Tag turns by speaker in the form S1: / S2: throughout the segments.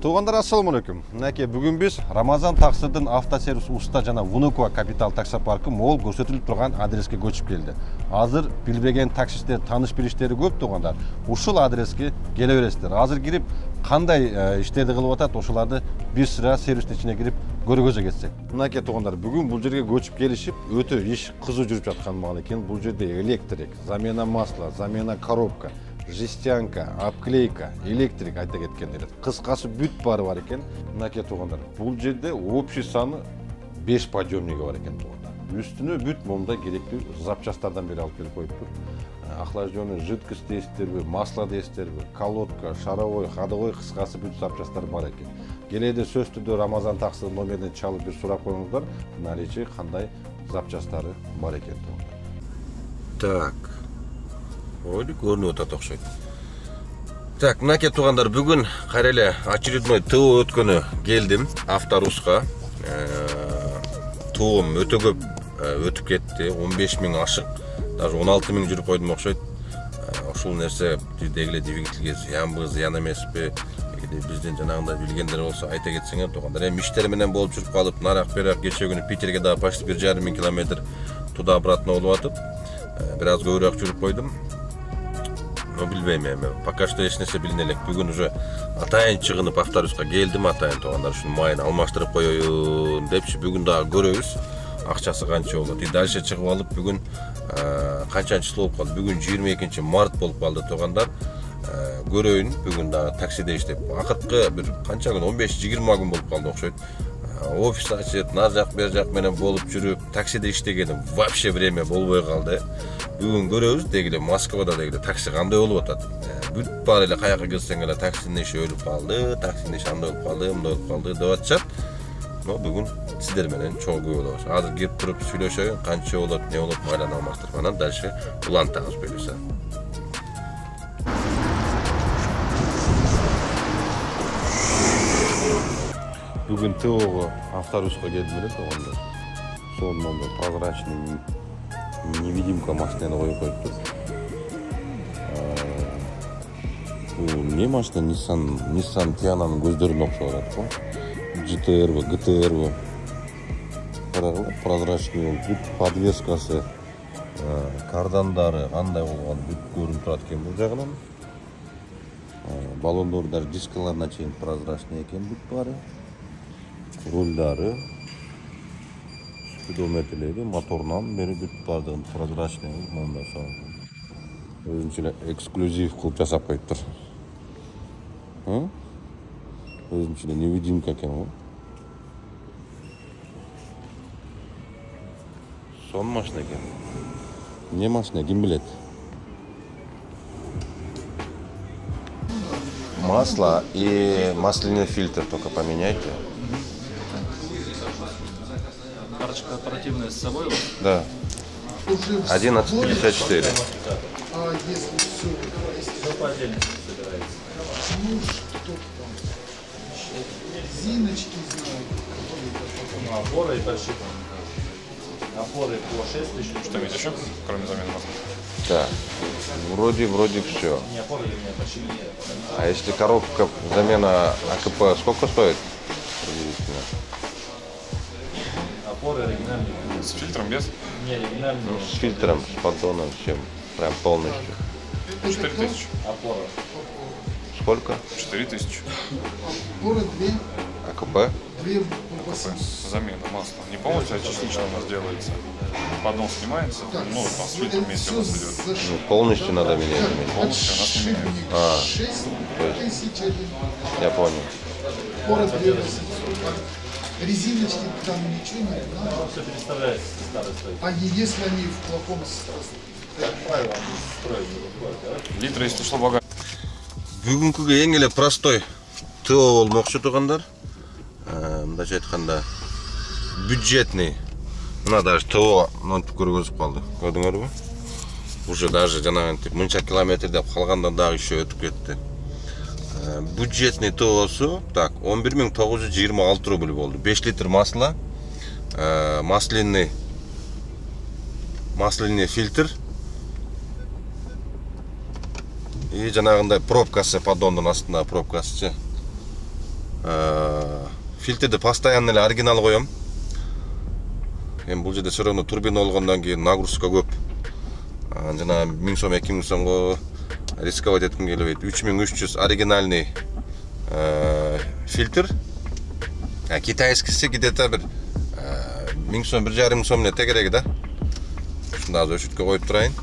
S1: Туғандар, ассаламу алейкум. Мінекей, бүгін біз Рамазан Тақсырдың автосервис уста жана Внуково капитал таксопаркі мол көрсөтүлүп турган адреске көчүп келди. Азыр билбеген таксисттер, таныш билиштери көп туғандар. Ушул адреске келе бересиздер. Азыр кирип кандай иштерди кылып атат, ошоларды бир sıra сервистин ичине кирип көргөзө кетсек. Мінекей туғандар, бүгүн бул жерге көчүп келишип, өтө иш кызуу жүрүп жаткан маал экен. Бул жерде электрик, замена масла, замена коробка, жестянка, обклейка, электрик айта кеткендер. Кыскасы бүт бары бар экен. Мінекей туғандар, бұл жерде общий саны 5 подъемнигі бар екен туғандар. Үстіне бүт момда керекті запчастардан бері алып келіп қойып тұр. Охлажденный жидкость дейсіздер, масло дейсіздер, колодка, шаровой, ходовой, қысқасы бүт запчастар бар екен. Келеді сөз түрде Рамазан Тақсыр номерден чалып бір сұрақ қойыңыздар, наличие қандай запчастары бар екен туғандар.
S2: Так. Ой, көрініп өтат оқшайды. Так, мінекей туғандар, бүгін қарайлы очередной ТО өткені келдім авторусқа. ТО-ым өте көп өтіп кетті, 15.000 ашық, даже 16.000 жүріп қойдым оқшайды. Ошол нәрсе дегіле двигательге зиян бы, зиян емес пе, бізден жаңағында білгендер болса айта кетсеңер туғандар. Иштер болып жүріп қалып, нарақ-берақ кеше күні Питерге да почти 1,5 километр туда-обратно болып атып, біраз көбірек жүріп қойдым. Но билбейм, пока что ешнесе билнелек. Бүгін уже атайын чыгынып автобусқа келдім, атайын туғандар үшін майын алмаштырып қойойын депші, бүгін дағы көрөбүз. Акчасы канча болот. Дальше чыгып алып бүгүн канчанчы болуп калды? Бүгүн 22 март болуп калды туғандар. Көрөйүн, бүгүн дагы таксиде иштеп. Акыркы бир канча күн 15-20 күн болуп калды окшойт. Офис ачып, нар жак бер жак менен болуп жүрүп, таксиде иштегеним вообще время болбой калды. Бүгүн көрөбүз, дегиле Москвада дегиле такси кандай болуп атат. Бүт бар эле каяка келсең эле таксинин иши өлүп калды, таксинин иши андай болуп калды, мындай болуп калды деп атышат. Но бүгүн сиздер менен чоң болобуз. Азыр кирип туруп сүйлөшөйүн, канча болот, не болот, майлан алмаштырып, анан дальше улантабыз буюрса. Бүгүн ТО-го автобуска келдим эле тугандар. Сонун прозрачный невидимка машинаны коюп коюптур. Бул не машина? Nissan Tiana'нын көздөрүнө окшоп атат го. GTR, GTR, прозрачный бүт подвескасы, кардандары кандай болгон бүт көрүнүп турат экен бул жагынан. Баллондор даже дискаларына чейин прозрачный экен бүт бары. Рульдары, спидометрлери, моторунан бери бүт бардыгын прозрачный монда салган. Өзүнчө эксклюзив кылып жасап коюптур. Өзүнчө невидимка экен го. Сон машина экен. Не машина, ким билет? Масло и масляный фильтр только поменяйте.
S3: Карточка оперативная с собой?
S2: Да. 11.54.
S4: А если все
S3: По отдельности собирается.
S4: ну что там? Резиночки знаю.
S3: Опоры и подшипники. Опоры по 6 тысяч.
S5: Что есть еще, кроме замены масла?
S2: Да. Вроде все.
S3: Не опоры или не подшипники.
S2: А если коробка замена АКП, сколько стоит?
S3: Опоры оригинальные.
S5: С фильтром без?
S3: Не, оригинальные.
S2: Ну, с фильтром, с поддоном, всем. Прям полностью.
S5: 4000.
S3: Опора.
S2: Сколько?
S5: 4000.
S4: Город 2
S2: АКП?
S5: Замена масла. Не полностью, а частично у нас делается. Поддон снимается, ну, там с фильтром вместе у нас идет.
S2: Ну, полностью надо менять.
S5: Полностью у нас не меняют.
S4: 6 тысяч один.
S2: Я понял.
S4: Город 2 резиночки там ничего не надо.
S3: Все переставляется со старой стойки.
S4: А если они в плохом состоянии?
S3: Как правило, они строят не выходят, да?
S5: Литр, если что, бага.
S2: Бүгүнкүгө эң эле простой ТО болмокчу тугандар. Мындайча айтканда бюджетный. Мына даже ТО монтип көргөзүп калды. Көрдүңөрбү? Уже даже жанагынтип мынча километр деп калгандан дагы еще өтүп кетти. Бюджетный ТОсу так 11.926 рубль болду. 5 литр масла, масляный фильтр и жанагындай пробкасы, поддондун астында пробкасы. Фильтрди постоянно эле оригинал коем. Эми бул жерде все равно турбина болгондон кийин нагрузка көп. Жана 1000 сом 2000 сомго рисковать этким келбейт. 3300 оригинальный фильтр. Китайскisi где-то бир 1000 сом 1500 сом эле тегереги да. Ушунда азыр өчүткө коюп турайын.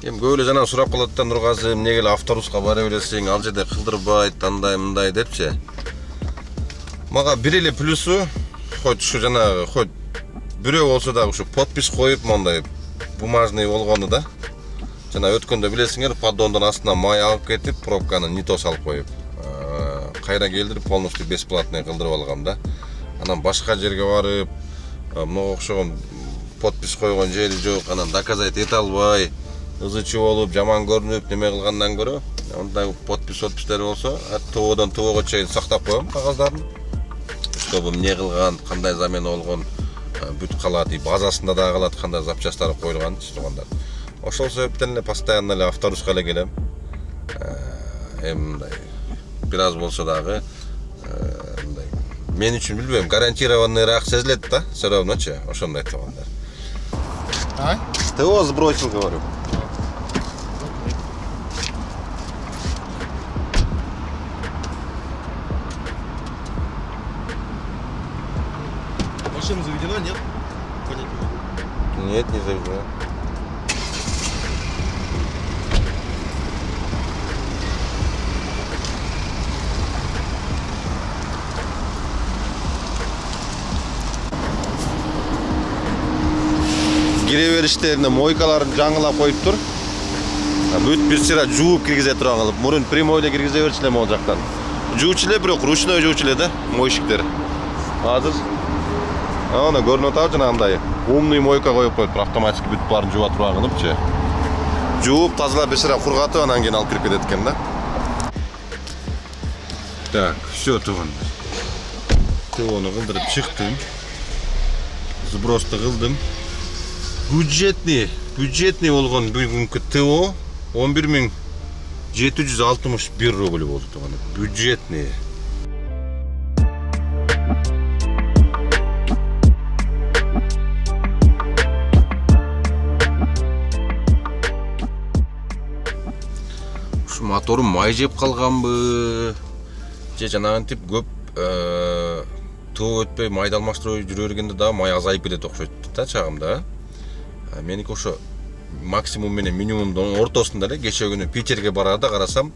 S2: Эми көп эле жана сурап калат да Нургазы эмнеге эле автобуска бара бересиң, ал жерде кылдырбайт, андай мындай депчи. Мага бир эле плюсу, хоть ушу жанагы, хоть бирөө болсо дагы ушу подпись коюп мондай бумажный болгону да. Жана өткөндө билесиңер, поддондун астына май алып кетип, пробканы не то салып коюп. Кайра келдирип полностью бесплатный кылдырып алгам да. Анан башка жерге барып, мага окшогон подпись койгон жери жок, анан доказать эте албай, ызычы болуп, жаман көрүнүп, неме кылгандан көрө, ондай подпись-подпистер болсо, ТОдон ТОго чейин сактап коем кагаздарын. Чтобы эмне кылган, кандай замена болгон, бүт калат, базасында да калат, кандай запчастары коюлган, тугандар. Ошол себептен эле постоянно эле автобуска эле келем. Мындай бир аз болсо дагы мындай мен үчүн билбейм, гарантированныйраак сезилет да, все равночу, ошондой тугандар. ТО сбросил, говорю.
S3: Машина заведена, нет? Понять не могу.
S2: Нет, не заведена. Кире бериштерине мойкаларын жаңылап коюп тур. Бүт бир сыра жууп киргизе тура калып, мурун прямойдо киргизе берчиле могу жактан. Жуучу эле, бирок ручной жуучу эле да, мойщиктер. Азыр ана көрүнүп атабы жана андай умный мойка коюп коюп, автоматически бүт баарын жууа тура кылыпчы. Жууп, тазалап бир сыра кургатып, анан кийин алып кирип кетет экен да. Так, все тугандар. ТОну кылдырып чыктым. Сбросту кылдым. Бюджетный болгон бүгүнкү ТО 11761 рубль болду тугандар. Бюджетный. Ушу моторум май жеп калганбы? Же жанагынтип көп ТО өтпөй майды алмаштырып жүрө бергенде да май азайып кетет окшойт да чагымда. Меники ошо максимум менен минимумдун ортосунда эле кечээ күнү Питерге барарда карасам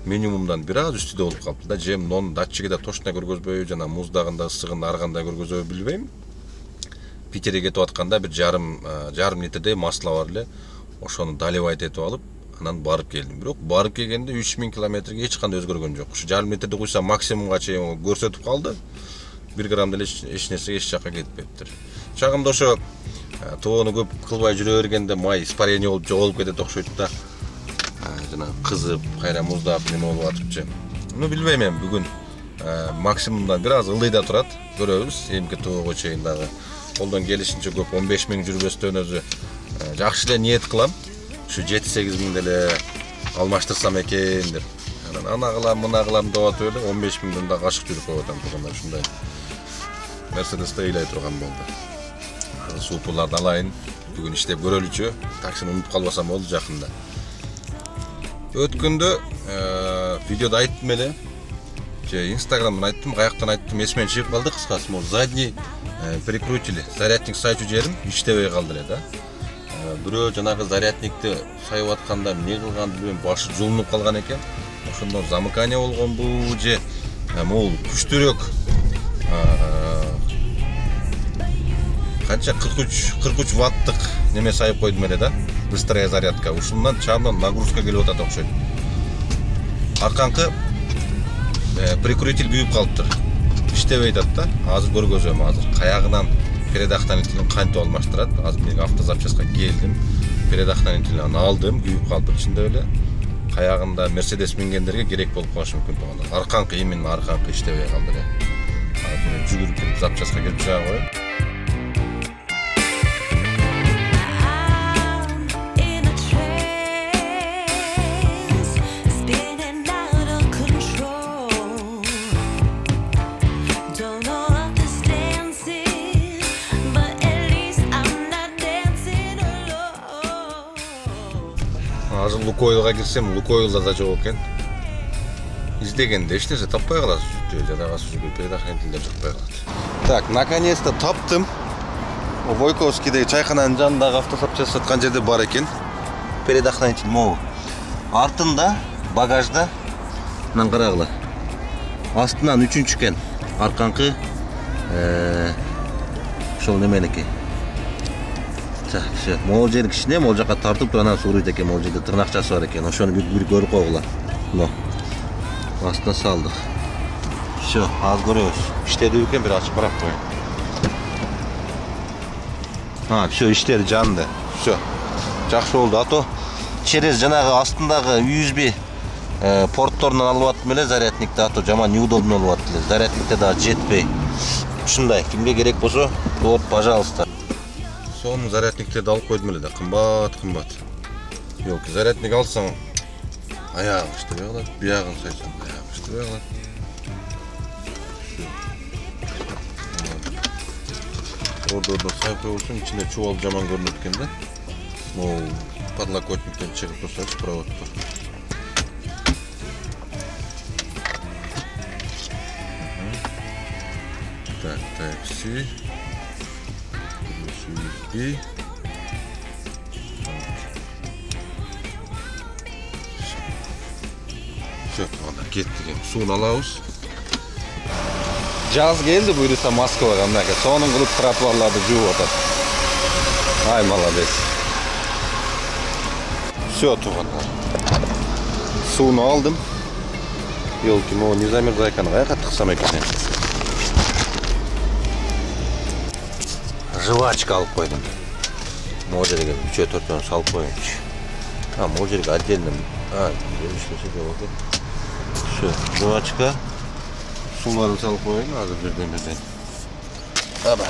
S2: минимумдан бир аз үстүдө болуп калыптыр да. Жем нон датчиги да точно көргөзбөй, жана муздагында ысыгын ар кандай көргөзөбү билбейм. Питерге кетип атканда бир жарым литрдей масло бар эле. Ошону доливать этип алып, анан барып келдим. Бирок барып келгенде 3000 километрге эч кандай өзгөргөн жок. Ушу жарым литрди куйсам максимумга чейин көрсөтүп калды. 1 грамм деле эч нерсе эч жакка кетпептир. Чагымда ошо ТОну көп кылбай жүрө бергенде май испарение болуп жоголуп кетет окшойт да. Жана кызып, кайра муздап неме болуп атыпчы. Ну билбейм эми бүгүн максимумдан бир аз ылдый да турат. Көрөбүз. Эмки ТОго чейин дагы колдон келишинче көп 15 000 жүрбөстөн өзү жакшы эле ниет кылам. Ушу 7-8 000 деле алмаштырсам экен деп. Ана кылам, мына кылам деп атып эле 15 000ден да кашык жүрүп коюп атам туганда ушундай. Мерседесте ыйлай турган болду. Супуларды алайын, бүгүн иштеп көрөлүчү, таксини унутуп калбасам болду жакында. Өткөндө видеодо айттым эле, же Инстаграмдан айттым, каяктан айттым, эсимден чыгып калды кыскасы. Могу задний прикрутили, зарядник сайчу жерим иштебей калды эле да. Бирөө жанагы зарядникти сайып атканда эмне кылган билбейм, башы жулунуп калган экен. Ошондон замыкание болгонбу же могул күчтүүрөөк канча 43 ваттык неме сайып койдум эле да. Быстрая зарядка. Ушундан чамдан нагрузка келип атат окшойт. Арканкы прикрутил күйүп калыптыр. Иштебей атат да. Азыр көргөзөм азыр. Каягынан передохранителин кантип алмаштырат. Азыр мен автозапчастка келдим. Передохранителин алдым, күйүп калды ичинде эле. Каягында Мерседес мингендерге керек болуп калышы мүмкүн туганда. Арканкы именно арканкы иштебей калды эле. Азыр жүгүрүп келип запчастка келип чыга коем.
S6: Spinning out of control.
S2: Лукойлга кирсем, Лукойлда да жок экен. Издегенде эч нерсе таппай каласыз. Жадагы сүзгүл предохранительдер жакпай калат.
S1: Так, наконец-то таптым. Войковскийдеги чайкананын жанындагы автосап саткан жерде бар экен. Предохранитель могу. Артында, багажда мынан карагыла. Астынан 3-чү экен. Арканкы ошол неменеки. Так, все. Могул жери кичине, могул жака тартып туранан сууруйт экен, могул жерде тырнакчасы бар экен. Ошону бир көрүп койгула. Мына. Астына салдык. Все, аз көрөбүз. İşledi eкен, бир ачып карап коеюн. Все, иштери жанды. Все. Жакшы болду. Ато через жанагы астындагы USB портторунан алып аттым эле зарядникти, ато жаман неудобно болуп аттылы. Зарядникте дагы жетпей. Ушундай, кимге керек болсо, вот, пожалуйста.
S2: Сонун зарядниктерди алып койдум эле да, кымбат. Yok, зарядник алсаң, аягың иштебей калат, биягын сайсаң, аягың иштебей калат. Orada sayfa olsun, içinde çuval jaman görünüp eкен да. Ол подлокотниктен чыгып турса, проводтор. Так, Type-C. USB. Все, anda kettik. Suunu alabız.
S1: Jaz geldi buyursa Moskvaga mынакей. Сонун кылып тротуарларды жууп атат. Ай, молодец. Все, тугандар. Сууну алдым. Елки, могу не замерзайканы каяка тыксам экен. Жвачка алып койдум. Могу жерге 3-4 салып коеюнчу. Могу жерге отдельно. Иштесе болот. Все, жвачка. Suları salıp koyun, azı birden. Aba.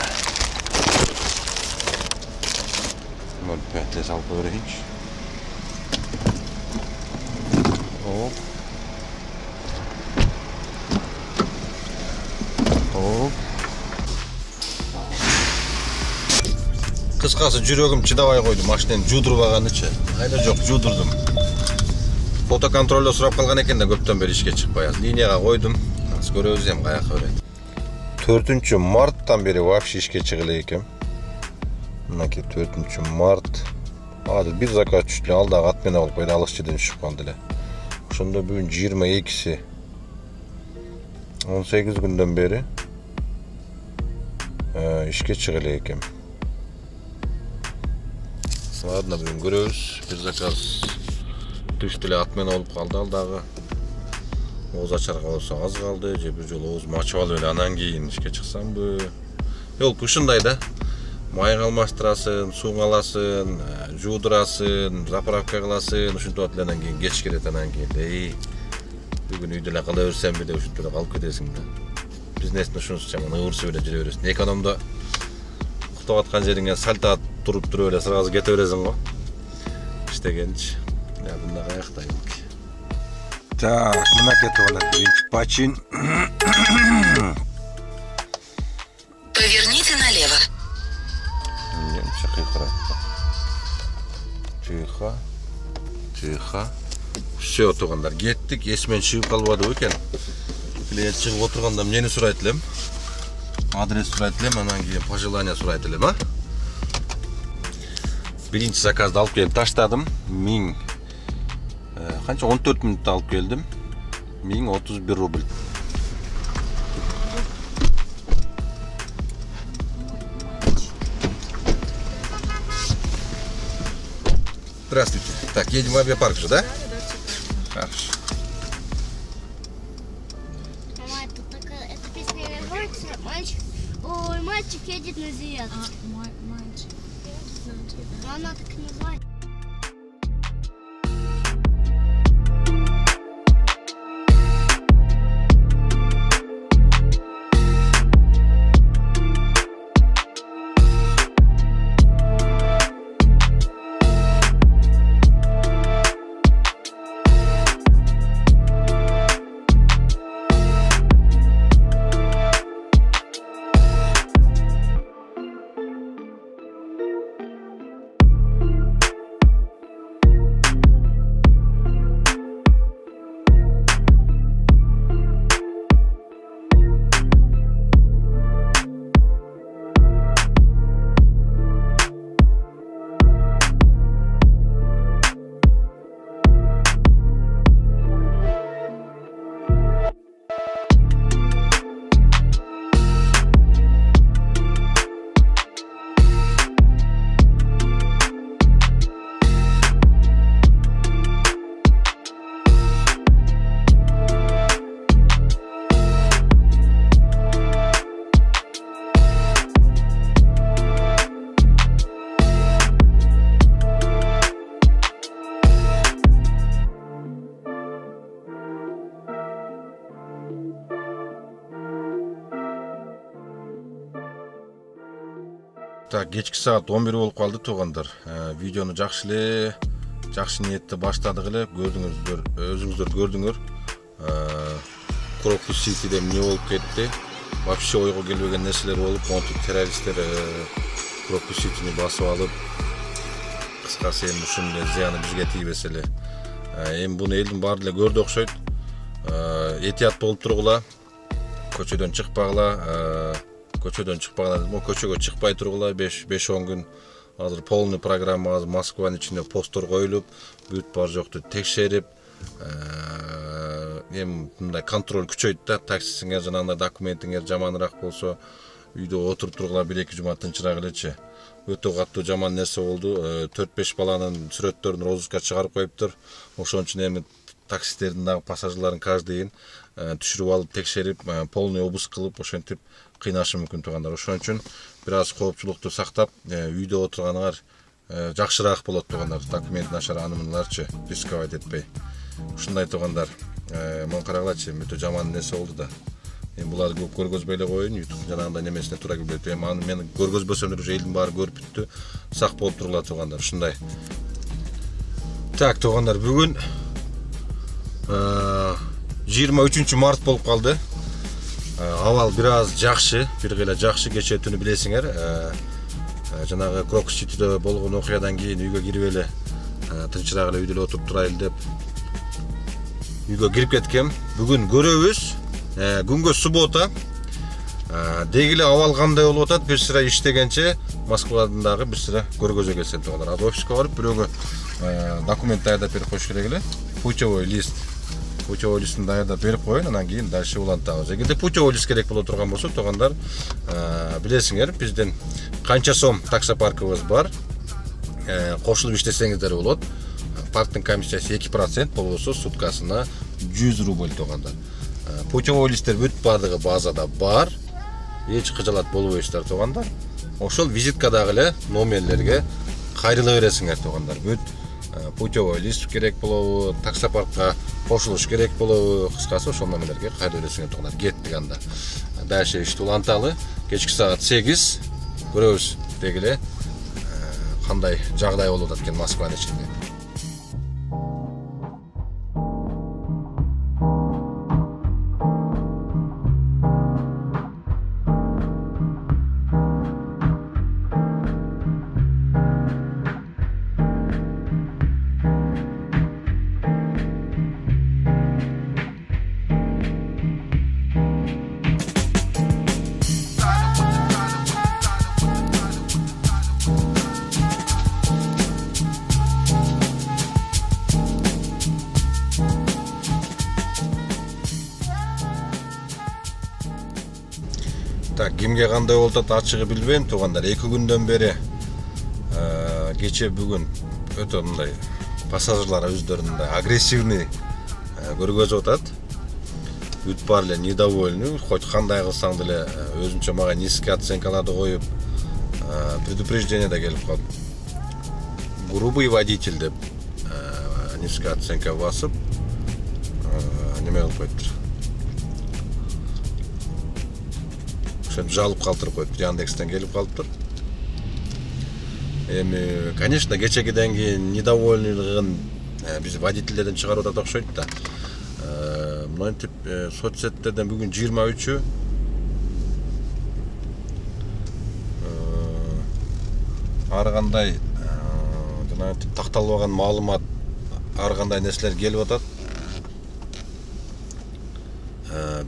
S1: Bunu pöhtle salıp koyun hiç. Hop. Hop. Kıskası жүрөгүм чыдабай койду, машинени жуудурбаганычы. Айда жок, жуудурдум. Фотоконтролдо сурап калган экен да көптөн бери ишке чыкпай. Линияга койдум. Көрөбүз эми каяка берет. 4 марттан бери вообще ишке чыгыла экен. Мынакей 4 март. Азыр бир заказ түштү, алдагы атмен алып койду, алыс жерден түшүп калды эле. Ошондо бүгүн 22-си. 18 күндөн бери ишке чыгыла экен. Ладно, бүгүн көрөбүз. Бир заказ түштү эле, атмен алып калды алдагы. Оз ачарга болсо аз калды, же бир жолу оз мачып алып эле анан кийин ишке чыксамбы. Жол ушундай да. Майга алмаштырасын, сууга аласын, жуудурасын, заправка кыласың, ушинтип атып анан кийин кеч келет, анан кийин бүгүн үйдө эле кала берсемби деп ушинтип эле калып кетесиң да. Бизнестин ушунусу жаман ыбырсып эле жүрө бересиң. Экономдо уктап аткан жериңе сальто туруп туруп эле сразу кете бересиң го. İştegенчи. Я бунда каякта. Так, мынакей туган биринчи почин.
S6: Поверните налево.
S2: Тихо. Все, тугандар, кеттик. Эсмен чыгып калбады экен. Клиент чыгып отурганда эмнени сурайт элем? Адрес сурайт элем, анан кийин пожелание сурайт элем, а? Биринчи заказды алып келип таштадым. 1000 канча 14 мүнөттө алып келдим. 1031 рубль. Здравствуйте. Так, едем в авиапарк же, да? Хорошо.
S7: Эта песня называется «Мальчик». Ой, мальчик едет на девятку. Мальчик едет на девятку. Она так и называется.
S2: Так, кечки саат 11 болуп калды туугандар. Видеону жакшы ниетте баштадык эле. Көрдүңүздөр, өзүңүздөр көрдүңөр. Крокус Ситиде эмне болуп кетти? Вообще ойго келбеген нерселер болуп, монтип террористтер Крокус Ситини басып алып, кыскасы эми ушунун зыяны бизге тийбесе эле. Эми буну элдин баары эле көрдү окшойт. Этият болуп тургула. Көчөдөн чыкпагыла. Көчөгө чыкпай тургула 5-10 күн. Азыр полный программа Москванын ичинде посттор коюлуп, бүт бар жокту текшерип, эми мындай контроль күчөйт да. Таксисиңер жанагындай документиңер жаманыраак болсо, үйдө отуруп тургула 1-2 жума тынчыраак элечи. Өтө катуу жаман нерсе болду. 4-5 баланын сүрөттөрүн розыска чыгарып коюптур. Ошон үчүн эми таксистердин дагы пассажирларын каждыйын түшүрүп алып, текшерип, полный обыск кылып, ошентип кыйнашы мүмкүн туугандар. Ошон үчүн бир аз коопчулукту сактап, үйдө отурганыңар жакшыраак болот туугандар. Документ нашар анымыларчы, рисковать этпей. Ушундай туугандар. Мон карагылачы, өтө жаман нерсе болду да. Эми буларды көп көргөзбөй эле коеюн, YouTube жанагындай немесине туура келбейт. Эми аны мен көргөзбөсөм уже элдин баары көрүп бүттү. Сак болуп тургула туугандар, ушундай. Так, туугандар, бүгүн 23 март болуп калды. Авал бир аз жакшы, бир гыйла жакшы. Кечээ түнү билесиңер, жанагы Крокус Ситиде болгон окуядан кийин үйгө кирип эле, тынчыраак эле үйдө эле отуруп турайын деп үйгө кирип кеткем. Бүгүн көрөбүз. Күнгө суббота. Деги эле абал кандай болуп атат, бир сыра иштегенче Москвадан дагы бир сыра көргөзө келсем туугандар. Азыр офиске барып бирөөгө документ даярдап берип коюш керек эле. Путевой лист. Путевой листин даярдап берип коюн, анан кийин дальше улантабыз. Эгерде путевой лист керек боло турган болсо, туугандар, билесиңер, биздин канча сом таксопаркыбыз бар. Кошулуп иштесеңиздер болот. Парктын комиссиясы 2%, болбосо суткасына 100 рубль туугандар. Путевой листтер бүт бардыгы базада бар. Эч кыжалат болбойсуздар туугандар. Ошол визиткадагы эле номерлерге кайрыла бересиңер туугандар. Бүт путевой лист керек болобу, таксопаркка кошулуш керек болобу, кыскасы ошол номерлерге кайрыла бересиңер туугандар. Кеттик анда. Дальше ишти уланталы. Кечки саат 8 көрөбүз деги эле кандай жагдай болуп атат экен Москванын ичинде. Так, кимге кандай болуп атат ачыгы билбейм туугандар. 2 күндөн бери кече бүгүн өтө мындай пассажирлар өздөрүн мындай агрессивный көргөзүп атат. Бүт баары эле недовольны, хоть кандай кылсаң деле өзүнчө мага низкий оценкаларды коюп, предупреждение да келип калды. Грубый водитель деп низкий оценка басып, неме кылып коюптур. Жалып калтырып коюп, Яндекстен келип калыптыр. Эми, конечно, кечегиден кийин недовольныйлыгын биз водительдерден чыгарып атат окшойт да. Мынтип соцсеттерден бүгүн 23-ү ар кандай жанагы такталбаган маалымат, ар кандай нерселер келип атат.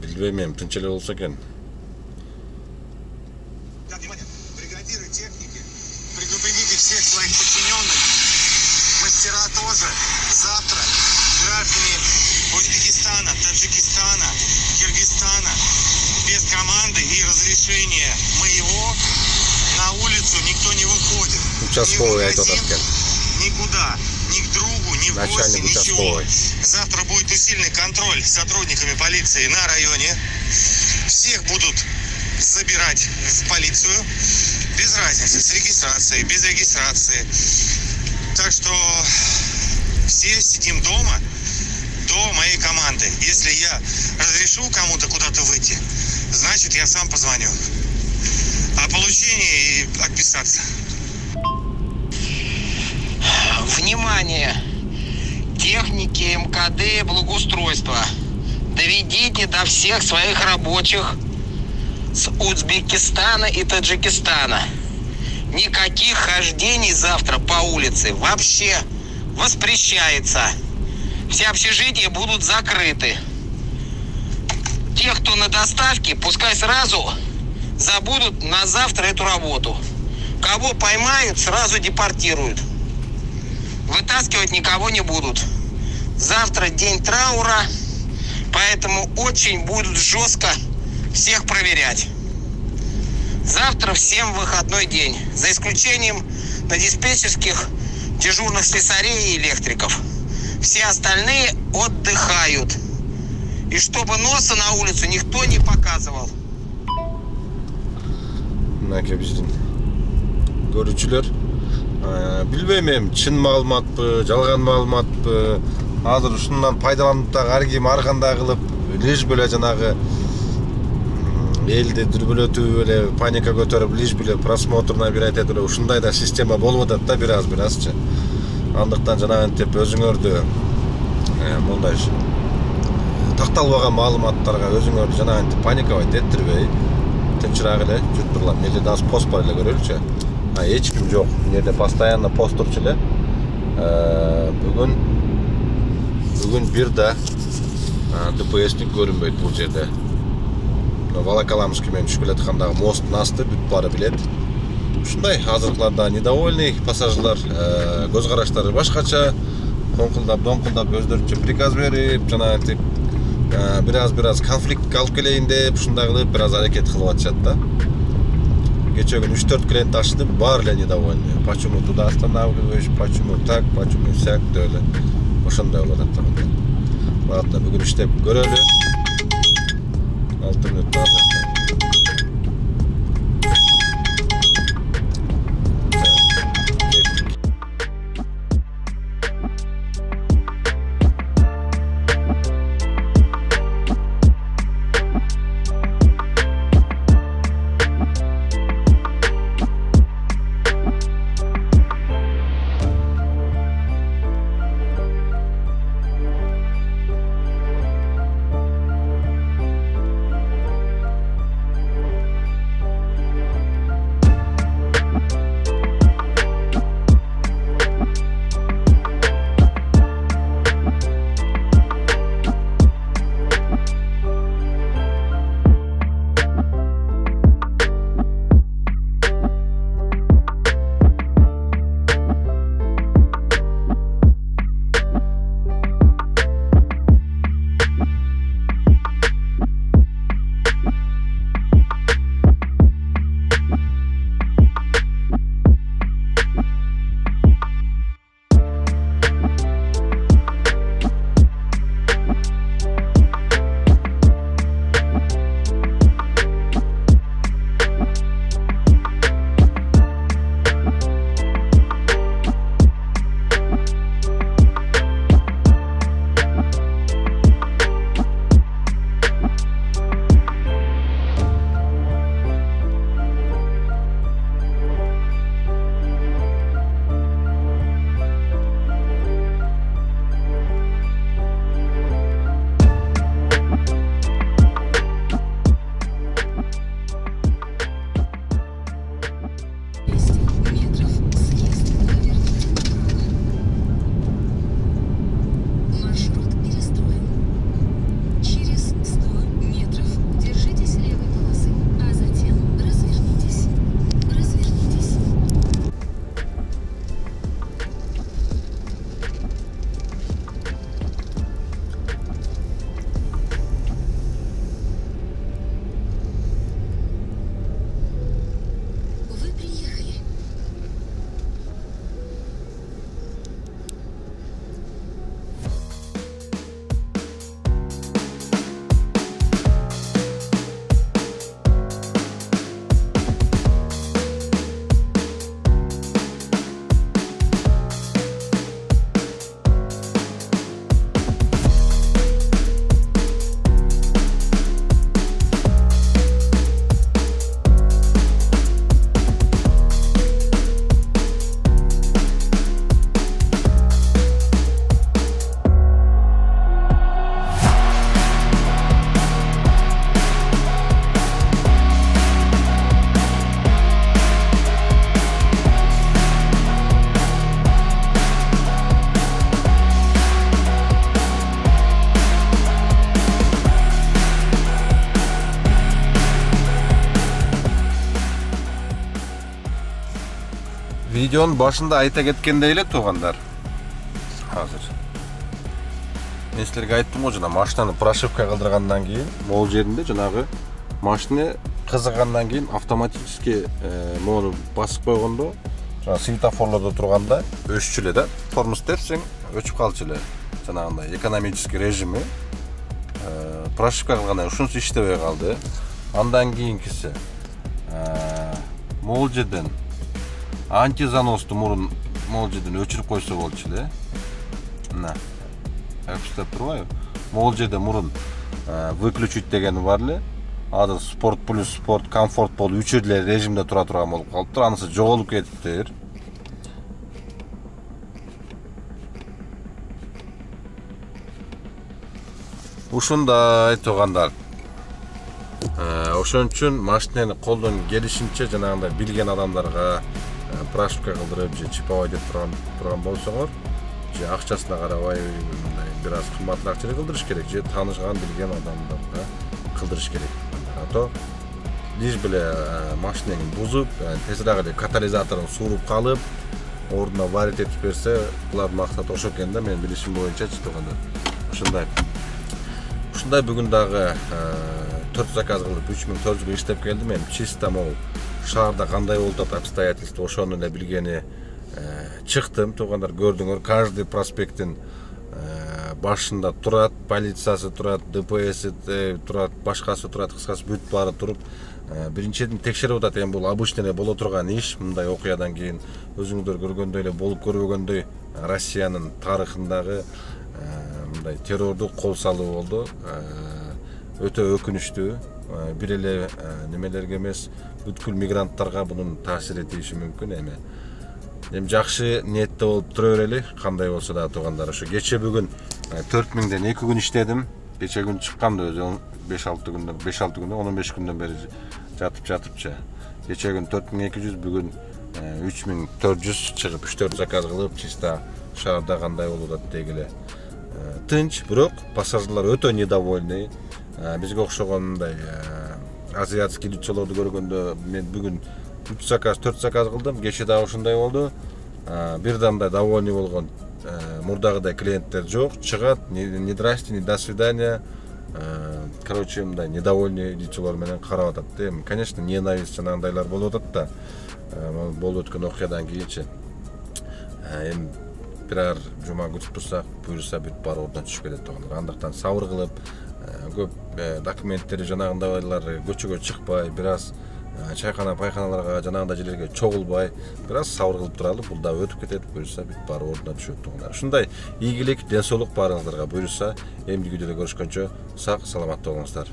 S2: Билбейм, эми тынч эле болсо экен.
S6: Всех своих подчиненных, мастера тоже. Завтра граждане Узбекистана, Таджикистана, Киргизстана без команды и разрешения моего на улицу никто не выходит.
S2: Участковый
S6: ни в магазин, никуда, ни к другу, ни в гости, ничего. Завтра будет усиленный контроль с сотрудниками полиции на районе. Всех будут забирать в полицию. Без разницы, с регистрацией, без регистрации. Так что все сидим дома до моей команды. Если я разрешу кому-то куда-то выйти, значит я сам позвоню. о получении и отписаться. Внимание! Техники МКД благоустройства. Доведите до всех своих рабочих с Узбекистана и Таджикистана. Никаких хождений завтра по улице вообще воспрещается. Все общежития будут закрыты. Те, кто на доставке, пускай сразу забудут на завтра эту работу. Кого поймают, сразу депортируют. Вытаскивать никого не будут. Завтра день траура, поэтому очень будут жестко всех проверять. Завтра всем выходной день, за исключением на диспетчерских дежурных слесарей и электриков. Все остальные отдыхают. И чтобы носа на улицу никто не показывал.
S1: Мынакей биздин көрүүчүлөр, билбейм эми чын маалыматпы, жалган маалыматпы, азыр ушундан пайдаланып дагы ар ким ар кандай кылып лишь беле жанагы элди дүрбөлөтүп эле паника көтөрүп лишь беле просмотрна берет эле ушундай да система болуп атат да бир азчы. Андыктан жанагынтип өзүңөрдү мындай такталбаган маалыматтарга өзүңөрдү жанагынтип паникабайт эттирбей, тынчыраак эле жүрүп турлам. Эле дагы пост бар эле көрөлүчү. Эч ким жок. Бул жерде постоянно пост турчу эле. Бүгүн бир да ДПСник көрүнбөйт бул жерде. Волоколамский менен түшүп келаткандагы мосттун асты бүт баары билет. Ушундай азыркыларда недовольный пассажирлар, көз караштары башкача, доңкулдап өздөрүнчө приказ берип, жанагынтип бир аз конфликт алып келейин деп, ушундай кылып бир аз аракет кылып атышат да. Кече күнү 3-4 клиент ашты, баары эле недовольный. Почему туда останавливаешь, почему так, почему сяк деп эле. Ошондой болуп атат да. Ладно, бүгүн иштеп көрөлү. 6 минут бар. Видеонун башында айта кеткендей эле туугандар. Азыр. Мен силерге айттым го жана машинаны прошивка кылдыргандан кийин, могул жеринде жанагы машина кызыгандан кийин автоматически мону басып койгондо, жана светофорлордо турганда өччү эле да. Тормоз тепсең өчүп калчу эле. Жанагындай экономический режими прошивка кылгандан ушунусу иштебей калды. Андан кийинкиси могул жерден антизаносту мурун могул жерден өчүрүп койсо болчу эле. Мына. Акчтап турбайбы? Могул жерде мурун выключить дегени бар эле. Азыр спорт плюс спорт комфорт болуп үчүрлөр режимде тура турган болуп калыптыр. Анысы жоголуп кетиптир. Ушундай туугандар. Ошон үчүн машинени колдон келишинче жанагындай билген адамдарга прошивка кылдырып же чиповой деп турган болсоңор, же акчасына карабай мындай бир аз кымбатыраак жерге кылдырыш керек, же таанышкан билген адамдарга кылдырыш керек. То лишь беле машинени бузуп, тезирээк эле катализаторун сууруп калып, ордуна варить этип берсе, булардын максаты ошо экен да, менин билишим боюнча туугандар. Ушундай бүгүн дагы 4 заказ кылып 3400 иштеп келдим. Мен чисто могул шаарда кандай болуп атат обстоятельства ошону эле билгени чыктым. Туугандар, көрдүңөр, каждый проспекттин башында турат, полициясы турат, ДПС турат, башкасы турат, кыскасы бүт баары туруп, биринчиден текшерип атат. Эми бул обычный эле боло турган иш. Мындай окуядан кийин өзүңүздөр көргөндөй эле болуп көрбөгөндөй Россиянын тарыхындагы мындай террордук кол салуу болду. Өтө өкүнүчтүү. Бир эле немелерге эмес, бүткүл мигранттарга бунун таасир этиши мүмкүн. Эми жакшы ниетте болуп тура берели, кандай болсо да туугандар. Ошо кече бүгүн 4000ден 2 күн иштедим. Кече күн чыкканда өзү 5-6 күндө, 15 күндөн бери жатыпчы. Кече күн 4200, бүгүн 3400 чыгып 3-4 заказ кылып, чисто шаарда кандай болуп атат дегиле. Тынч, бирок пассажирлар өтө недовольный. Бизге окшогон мындай азиатский лицолорду көргөндө мен бүгүн 3 заказ, 4 заказ кылдым. Кече дагы ушундай болду. Бир да мындай довольный болгон мурдагыдай клиенттер жок. Чыгат, не здрасте, не до свидания. Короче, мындай недовольный лицолор менен карап атат. Конечно, ненависть жанагындайлар болуп атат да. Болуп өткөн окуядан кийинчи. Эми бирар жума күтүп турсак, буюрса бүт баары ордуна түшүп кетет туугандар. Андыктан сабыр кылып, көп документтери жанагындайлар көчөгө чыкпай, бир аз чайкана пайканаларга жанагындай жерлерге чогулбай, бир аз сабыр кылып туралы. Бул да өтүп кетет, буюрса бүт баары ордуна түшөт туугандар. Ушундай ийгилик, ден соолук баарыңыздарга буюрса, эмди видеодо көрүшкөнчө сак саламатта болуңуздар.